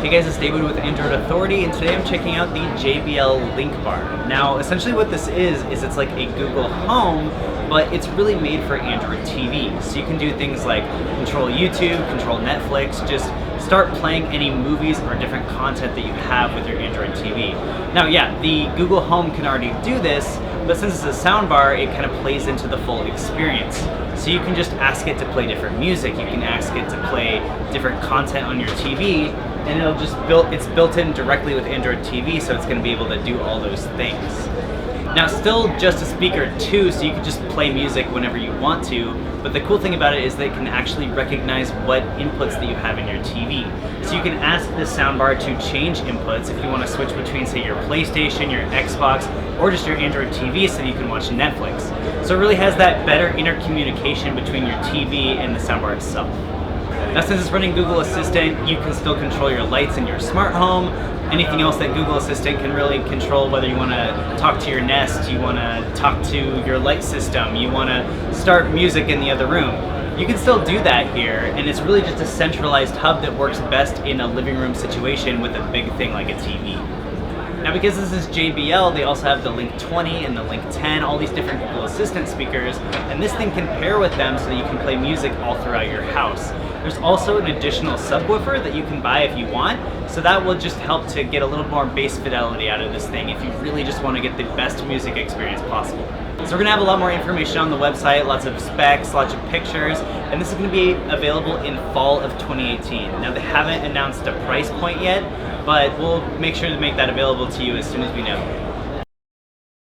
Hey guys, it's David with Android Authority, and today I'm checking out the JBL Link Bar. Now, essentially what this is it's like a Google Home, but it's really made for Android TV. So you can do things like control YouTube, control Netflix, just start playing any movies or different content that you have with your Android TV. Now, yeah, the Google Home can already do this, but since it's a soundbar, it kind of plays into the full experience. So you can just ask it to play different music, you can ask it to play different content on your TV, and it's built in directly with Android TV, so it's going to be able to do all those things. Now, still just a speaker too, so you can just play music whenever you want to, but the cool thing about it is that it can actually recognize what inputs that you have in your TV. So you can ask this soundbar to change inputs if you want to switch between, say, your PlayStation, your Xbox, or just your Android TV so you can watch Netflix. So it really has that better intercommunication between your TV and the soundbar itself. Now, since it's running Google Assistant, you can still control your lights in your smart home, anything else that Google Assistant can really control, whether you want to talk to your Nest, you want to talk to your light system, you want to start music in the other room. You can still do that here, and it's really just a centralized hub that works best in a living room situation with a big thing like a TV. Now, because this is JBL, they also have the Link 20 and the Link 10, all these different Google Assistant speakers, and this thing can pair with them so that you can play music all throughout your house. There's also an additional subwoofer that you can buy if you want, so that will just help to get a little more bass fidelity out of this thing if you really just want to get the best music experience possible. So we're going to have a lot more information on the website, lots of specs, lots of pictures, and this is going to be available in fall of 2018. Now, they haven't announced a price point yet, but we'll make sure to make that available to you as soon as we know.